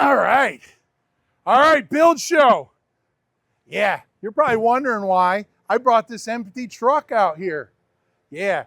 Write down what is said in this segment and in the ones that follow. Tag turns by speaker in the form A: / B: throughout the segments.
A: All right. All right, build show. Yeah, you're probably wondering why I brought this empty truck out here. Yeah,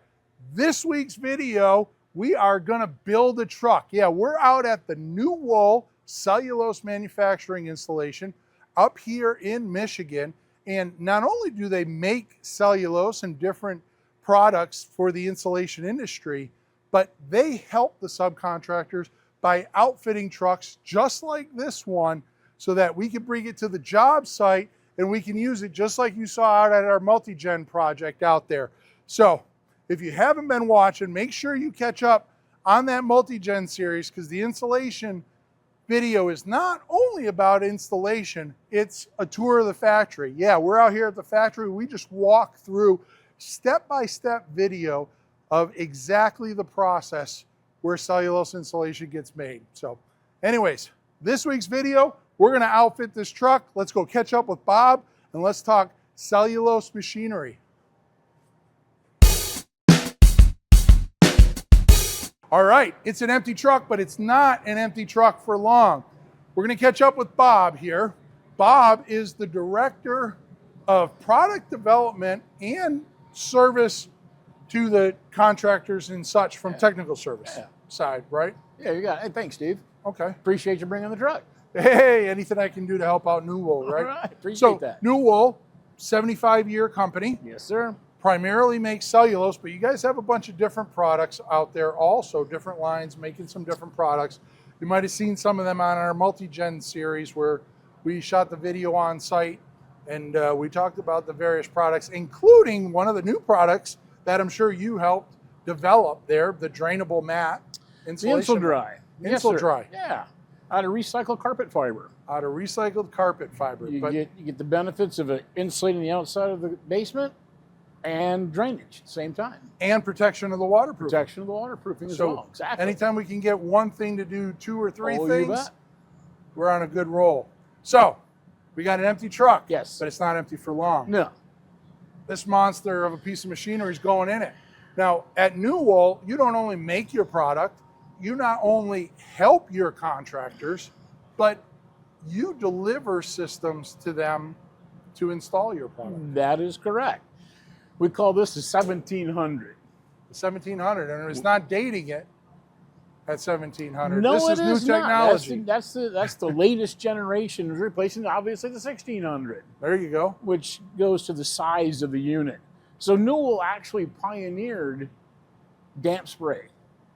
A: this week's video, we are gonna build a truck. Yeah, we're out at the New Wool cellulose manufacturing installation up here in Michigan. And not only do they make cellulose and different products for the insulation industry, but they help the subcontractors by outfitting trucks just like this one so that we can bring it to the job site and we can use it just like you saw out at our multi-gen project out there. So if you haven't been watching, make sure you catch up on that multi-gen series, because the installation video is not only about installation, it's a tour of the factory. Yeah, we're out here at the factory. We just walk through step-by-step video of exactly the process where cellulose insulation gets made. So anyways, this week's video, we're gonna outfit this truck. Let's go catch up with Bob and let's talk cellulose machinery. All right, it's an empty truck, but it's not an empty truck for long. We're gonna catch up with Bob here. Bob is the Director of Product Development and Service to the contractors and such from technical service side, right?
B: Yeah, you got it. Hey, thanks, Steve.
A: Okay.
B: Appreciate you bringing the truck.
A: Hey, anything I can do to help out New Wool, right?
B: All right, appreciate that.
A: New Wool, 75-year company.
B: Yes, sir.
A: Primarily makes cellulose, but you guys have a bunch of different products out there also, different lines, making some different products. You might have seen some of them on our multi-gen series where we shot the video on site and we talked about the various products, including one of the new products that I'm sure you helped develop there, the drainable mat insulation.
B: The Insul-Dry.
A: Insul-Dry.
B: Yeah, out of recycled carpet fiber.
A: Out of recycled carpet fiber.
B: You get the benefits of insulating the outside of the basement and drainage at the same time.
A: And protection of the waterproofing.
B: Protection of the waterproofing as well. Exactly.
A: Anytime we can get one thing to do two or three
B: You
A: things,
B: bet.
A: we're on a good roll. So, we got an empty truck.
B: Yes.
A: But it's not empty for long.
B: No.
A: This monster of a piece of machinery is going in it. Now, at New Wool, you don't only make your product, you not only help your contractors, but you deliver systems to them to install your product.
B: That is correct. We call this the 1700.
A: The 1700, and it's not dating it at 1700.
B: No,
A: this is new technology.
B: That's the latest generation, replacing obviously the 1600.
A: There you go.
B: Which goes to the size of the unit. So New Wool actually pioneered damp spray.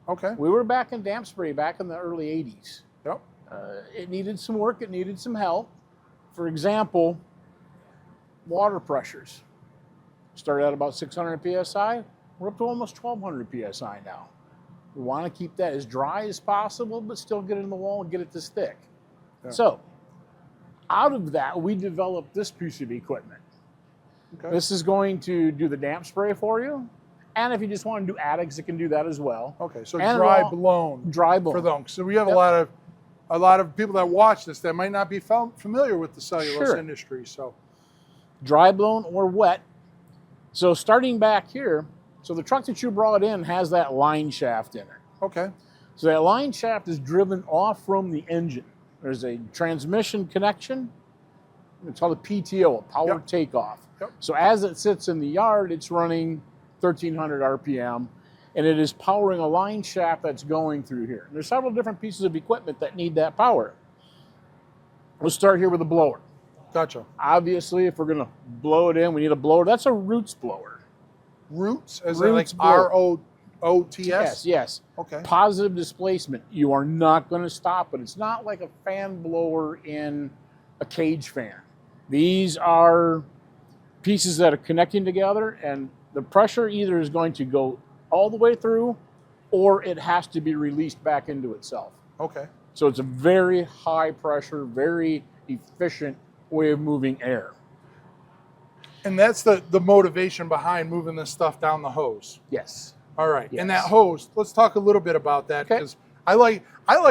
A: Okay.
B: We were back in damp spray back in the early 80s.
A: Yep.
B: It needed some work, it needed some help. For example, water pressures. Started at about 600 PSI, we're up to almost 1200 PSI now. We want to keep that as dry as possible, but still get it in the wall and get it this thick. Yeah. So, out of that, we developed this piece of equipment. Okay. This is going to do the damp spray for you. And if you just want to do attics, it can do that as well.
A: Okay, so dry blown.
B: Dry blown.
A: For them. So we have a lot of people that watch this that might not be familiar with the cellulose industry. So
B: dry blown or wet. So starting back here, so the truck that you brought in has that line shaft in it.
A: Okay.
B: So that line shaft is driven off from the engine. There's a transmission connection. It's called a PTO, a power takeoff. Yep. So as it sits in the yard, it's running 1300 RPM, and it is powering a line shaft that's going through here. And there's several different pieces of equipment that need that power. We'll start here with a blower.
A: Gotcha.
B: Obviously, if we're going to blow it in, we need a blower. That's a roots blower.
A: Roots? As in like R-O-O-T-S?
B: Yes, yes.
A: Okay.
B: Positive displacement. You are not going to stop it. It's not like a fan blower in a cage fan. These are pieces that are connecting together, and the pressure either is going to go all the way through or it has to be released back into itself.
A: Okay.
B: So it's a very high pressure, very efficient way of moving air.
A: And that's the motivation behind moving this stuff down the hose.
B: Yes.
A: All right.
B: Yes.
A: And that hose, let's talk a little bit about that, because I like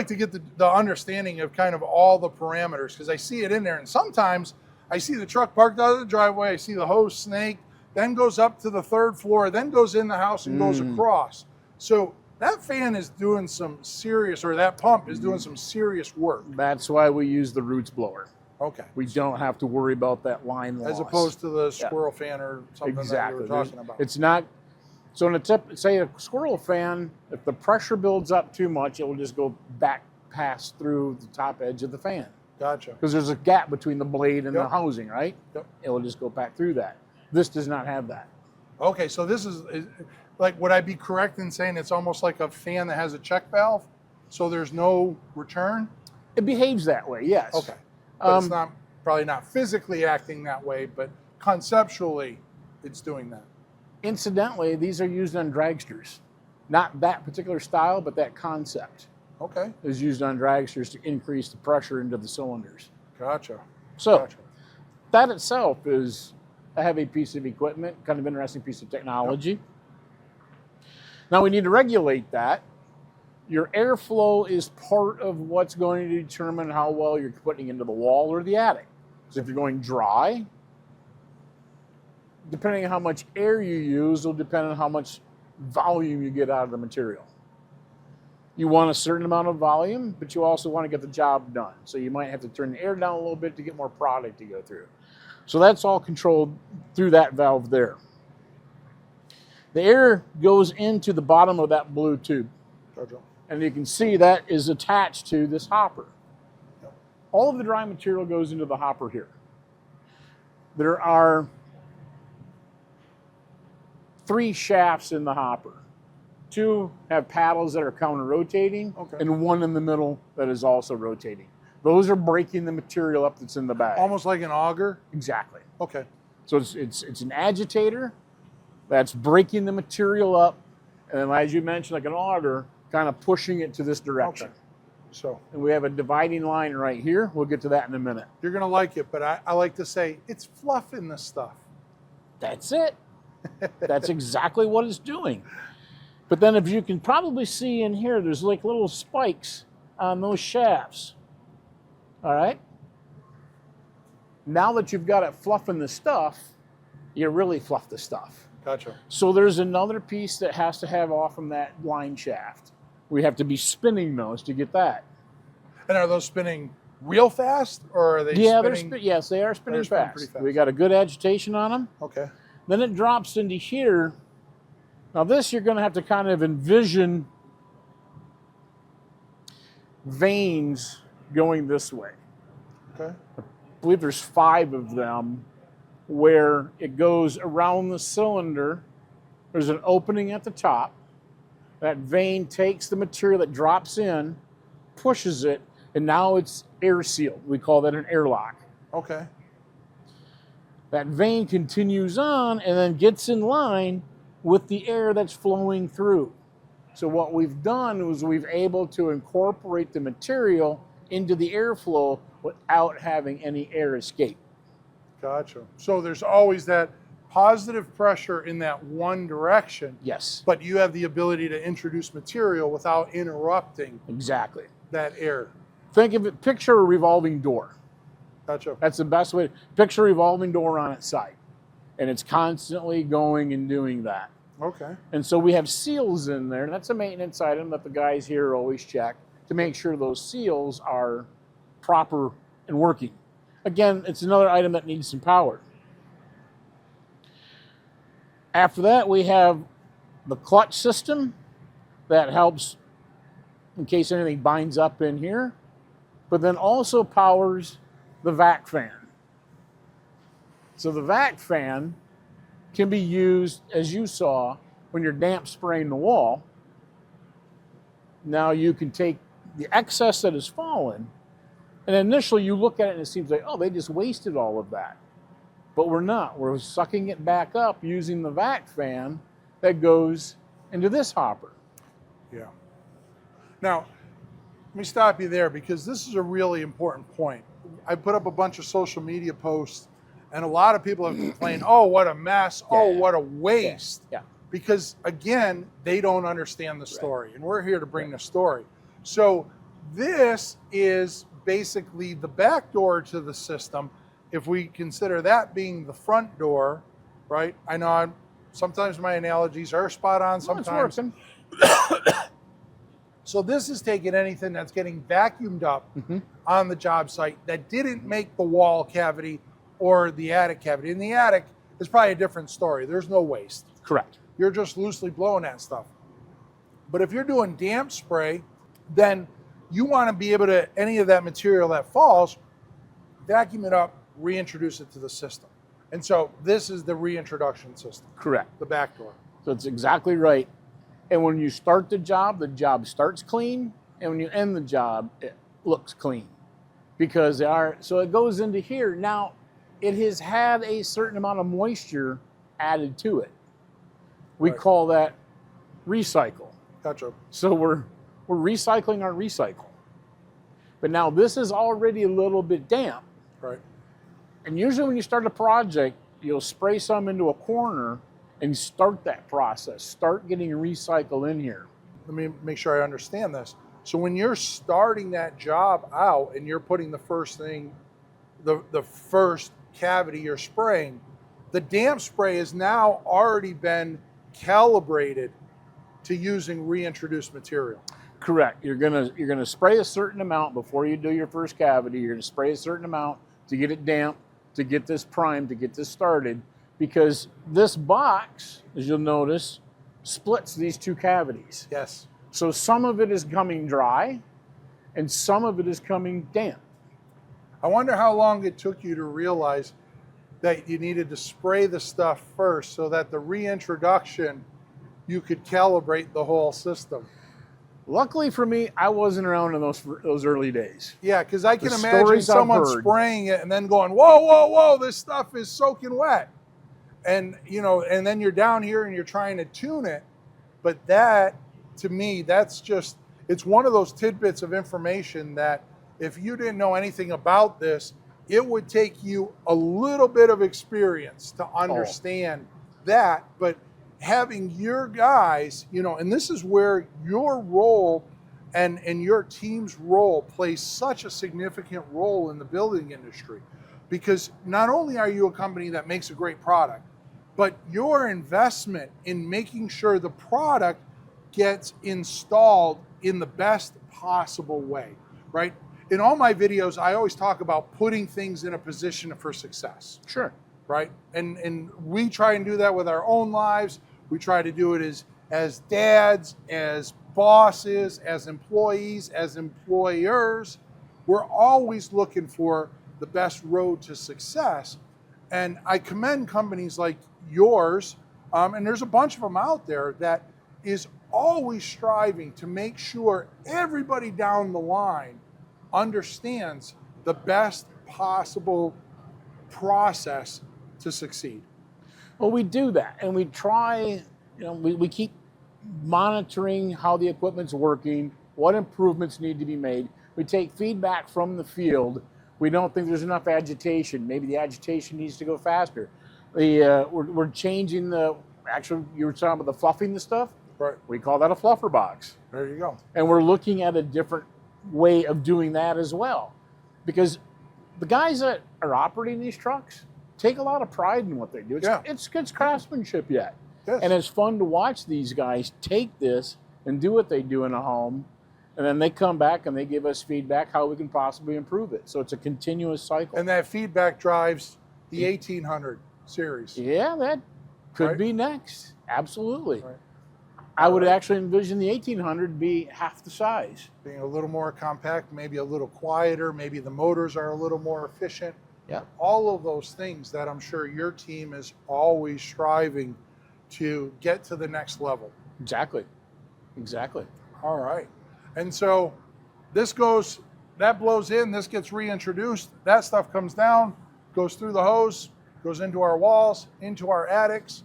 A: to get the understanding of kind of all the parameters, because I see it in there, and sometimes I see the truck parked out of the driveway, I see the hose snake, then goes up to the third floor, then goes in the house and goes across. So that fan is doing some serious, or that pump is doing some serious work.
B: That's why we use the roots blower.
A: Okay.
B: We don't have to worry about that line loss.
A: As opposed to the squirrel fan or something
B: exactly.
A: that we were talking about.
B: It's not, so in a say a squirrel fan, if the pressure builds up too much, it will just go back pass through the top edge of the fan.
A: Gotcha.
B: Because there's a gap between the blade and the housing, right?
A: Yep.
B: It will just go back through that. This does not have that.
A: Okay, so this is like, would I be correct in saying it's almost like a fan that has a check valve? So there's no return?
B: It behaves that way, yes.
A: Okay. But it's not, probably not physically acting that way, but conceptually it's doing that.
B: Incidentally, these are used on dragsters. Not that particular style, but that concept
A: Okay.
B: is used on dragsters to increase the pressure into the cylinders.
A: Gotcha.
B: So
A: Gotcha.
B: that itself is a heavy piece of equipment, kind of interesting piece of technology. Yep. Now we need to regulate that. Your airflow is part of what's going to determine how well you're putting into the wall or the attic. So if you're going dry, depending on how much air you use, will depend on how much volume you get out of the material. You want a certain amount of volume, but you also want to get the job done. So you might have to turn the air down a little bit to get more product to go through. So that's all controlled through that valve there. The air goes into the bottom of that blue tube.
A: Gotcha.
B: And you can see that is attached to this hopper.
A: Yep.
B: All of the dry material goes into the hopper here. There are 3 shafts in the hopper. 2 have paddles that are counter-rotating, and 1 in the middle that is also rotating. Those are breaking the material up that's in the bag.
A: Almost like an auger?
B: Exactly.
A: Okay.
B: So it's an agitator that's breaking the material up, and then, as you mentioned, like an auger, kind of pushing it to this direction.
A: Okay. So,
B: and we have a dividing line right here. We'll get to that in a minute.
A: You're going to like it, but I like to say it's fluff in this stuff.
B: That's it. That's exactly what it's doing. But then, if you can probably see in here, there's like little spikes on those shafts. All right? Now that you've got it fluffing the stuff, you really fluff the stuff.
A: Gotcha.
B: So there's another piece that has to have off from that line shaft. We have to be spinning those to get that.
A: And are those spinning real fast, or are they spinning?
B: Yes, they are spinning
A: pretty
B: fast.
A: fast.
B: We got a good agitation on them.
A: Okay.
B: Then it drops into here. Now this, you're going to have to kind of envision veins going this way.
A: Okay.
B: I believe there's 5 of them where it goes around the cylinder. There's an opening at the top. That vein takes the material that drops in, pushes it, and now it's air sealed. We call that an airlock.
A: Okay.
B: That vein continues on and then gets in line with the air that's flowing through. So what we've done was we've able to incorporate the material into the airflow without having any air escape.
A: Gotcha. So there's always that positive pressure in that one direction.
B: Yes.
A: But you have the ability to introduce material without interrupting
B: Exactly.
A: that air.
B: Think of it, picture a revolving door.
A: Gotcha.
B: That's the best way. Picture a revolving door on its side. And it's constantly going and doing that.
A: Okay.
B: And so we have seals in there. And that's a maintenance item that the guys here always check to make sure those seals are proper and working. Again, it's another item that needs some power. After that, we have the clutch system that helps in case anything binds up in here, but then also powers the vac fan. So the vac fan can be used, as you saw, when you're damp spraying the wall. Now you can take the excess that has fallen, and initially you look at it and it seems like, oh, they just wasted all of that. But we're not. We're sucking it back up using the vac fan that goes into this hopper.
A: Yeah. Now, let me stop you there because this is a really important point. I put up a bunch of social media posts and a lot of people have complained, oh, what a mess.
B: Yeah.
A: Oh, what a waste.
B: Yeah.
A: Because again, they don't understand the story and we're here to bring the story. So this is basically the back door to the system. If we consider that being the front door, right? I know sometimes my analogies are spot on, sometimes So this is taking anything that's getting vacuumed up on the job site that didn't make the wall cavity or the attic cavity. In the attic, it's probably a different story. There's no waste.
B: Correct.
A: You're just loosely blowing that stuff. But if you're doing damp spray, then you want to be able to, any of that material that falls, vacuum it up, reintroduce it to the system. And so this is the reintroduction system.
B: Correct.
A: The back door.
B: So it's exactly right. And when you start the job starts clean. And when you end the job, it looks clean. Because so it goes into here. Now, it has had a certain amount of moisture added to it. We call that recycle.
A: Gotcha.
B: So we're recycling our recycle. But now this is already a little bit damp.
A: Right.
B: And usually when you start a project, you'll spray some into a corner and start that process. Start getting recycle in here.
A: Let me make sure I understand this. So when you're starting that job out and you're putting the first thing, the first cavity you're spraying, the damp spray has now already been calibrated to using reintroduced material.
B: Correct. You're gonna spray a certain amount before you do your first cavity. You're gonna spray a certain amount to get it damp, to get this primed, to get this started, because this box, as you'll notice, splits these two cavities.
A: Yes.
B: So some of it is coming dry and some of it is coming damp.
A: I wonder how long it took you to realize that you needed to spray the stuff first so that the reintroduction, you could calibrate the whole system.
B: Luckily for me, I wasn't around in those early days.
A: Yeah, because I can
B: The
A: imagine
B: stories I've
A: someone
B: heard.
A: spraying it and then going, whoa, whoa, whoa, this stuff is soaking wet. And, you know, and then you're down here and you're trying to tune it. But that, to me, that's just, it's one of those tidbits of information that if you didn't know anything about this, it would take you a little bit of experience to understand that. But having your guys, you know, and this is where your role and your team's role plays such a significant role in the building industry, because not only are you a company that makes a great product, but your investment in making sure the product gets installed in the best possible way, right? In all my videos, I always talk about putting things in a position for success.
B: Sure.
A: Right? And we try and do that with our own lives. We try to do it as dads, as bosses, as employees, as employers. We're always looking for the best road to success. And I commend companies like yours, and there's a bunch of them out there, that is always striving to make sure everybody down the line understands the best possible process to succeed.
B: Well, we do that, and we try, you know, we keep monitoring how the equipment's working, what improvements need to be made. We take feedback from the field. We don't think there's enough agitation. Maybe the agitation needs to go faster. We're changing actually, you were talking about the fluffing the stuff.
A: Right.
B: We call that a fluffer box.
A: There you go.
B: And we're looking at a different way of doing that as well. Because the guys that are operating these trucks take a lot of pride in what they do. It's craftsmanship yet.
A: Yes.
B: And it's fun to watch these guys take this and do what they do in a home. And then they come back and they give us feedback how we can possibly improve it. So it's a continuous cycle.
A: And that feedback drives the 1800 series.
B: Yeah, that could
A: Right.
B: be next. Absolutely.
A: Right.
B: I would actually envision the 1800 be half the size.
A: Being a little more compact, maybe a little quieter, maybe the motors are a little more efficient.
B: Yeah.
A: All of those things that I'm sure your team is always striving to get to the next level.
B: Exactly.
A: All right. And so that blows in, this gets reintroduced, that stuff comes down, goes through the hose, goes into our walls, into our attics.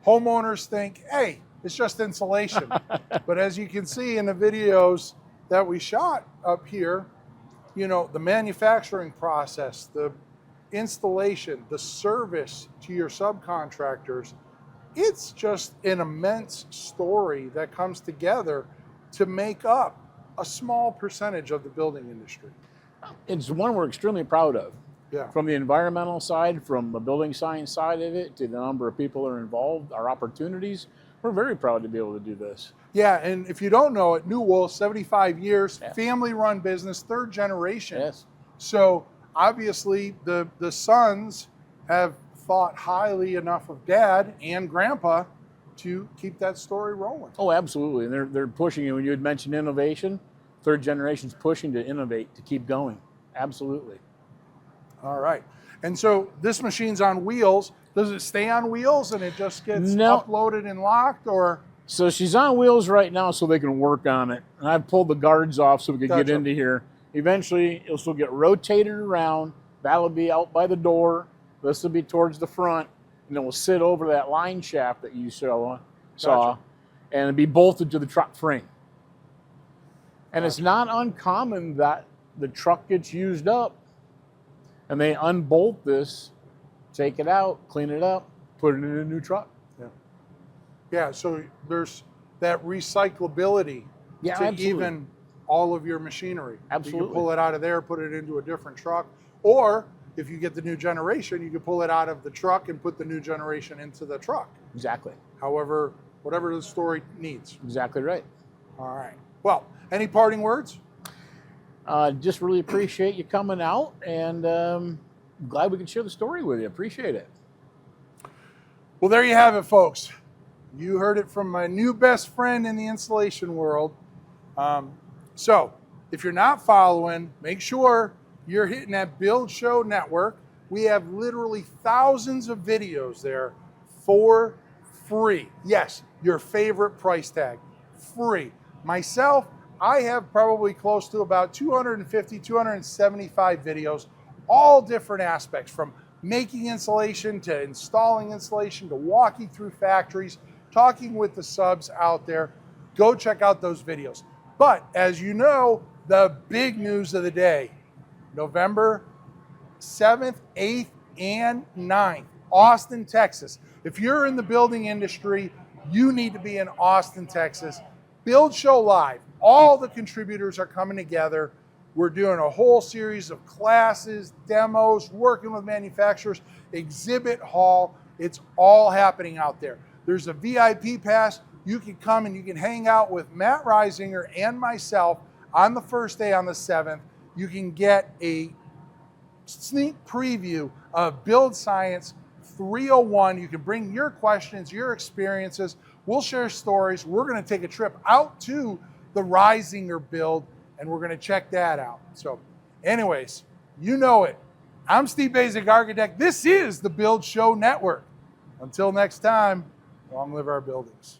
A: Homeowners think, hey, it's just insulation. But as you can see in the videos that we shot up here, you know, the manufacturing process, the installation, the service to your subcontractors, it's just an immense story that comes together to make up a small percentage of the building industry.
B: It's one we're extremely proud of.
A: Yeah.
B: From the environmental side, from the building science side of it, to the number of people that are involved, our opportunities. We're very proud to be able to do this.
A: Yeah, and if you don't know it, New Wool, 75 years,
B: Yeah.
A: family-run business, third generation.
B: Yes.
A: So obviously the sons have thought highly enough of Dad and Grandpa to keep that story rolling.
B: Oh, absolutely. And they're pushing it. When you had mentioned innovation, third generation's pushing to innovate, to keep going. Absolutely.
A: All right. And so this machine's on wheels. Does it stay on wheels and it just gets
B: No.
A: uploaded and locked, or?
B: So she's on wheels right now so they can work on it. And I've pulled the guards off so we could get
A: Gotcha.
B: into here. Eventually, it'll still get rotated around. That'll be out by the door. This will be towards the front. And then we'll sit over that line shaft that you saw.
A: Gotcha.
B: And it'll be bolted to the truck frame. And it's not uncommon that the truck gets used up and they unbolt this, take it out, clean it up, put it in a new truck.
A: Yeah, so there's that recyclability
B: Yeah,
A: to
B: absolutely.
A: even all of your machinery. You
B: Absolutely.
A: can pull it out of there, put it into a different truck, or if you get the new generation, you can pull it out of the truck and put the new generation into the truck.
B: Exactly.
A: However, whatever the story needs.
B: Exactly right.
A: All right. Well, any parting words?
B: Just really appreciate you coming out, and glad we could share the story with you. Appreciate it.
A: Well, there you have it, folks. You heard it from my new best friend in the installation world. So if you're not following, make sure you're hitting that Build Show Network. We have literally thousands of videos there for free. Yes, your favorite price tag, free. Myself, I have probably close to about 250, 275 videos, all different aspects, from making insulation to installing insulation to walking through factories, talking with the subs out there. Go check out those videos. But as you know, the big news of the day, November 7th, 8th, and 9th, Austin, Texas. If you're in the building industry, you need to be in Austin, Texas. Build Show Live. All the contributors are coming together. We're doing a whole series of classes, demos, working with manufacturers, exhibit hall. It's all happening out there. There's a VIP pass. You can come and you can hang out with Matt Reisinger and myself on the first day on the 7th. You can get a sneak preview of Build Science 301. You can bring your questions, your experiences. We'll share stories. We're going to take a trip out to the Reisinger build, and we're going to check that out. So anyways, you know it. I'm Steve Basic Architect. This is the Build Show Network. Until next time, long live our buildings.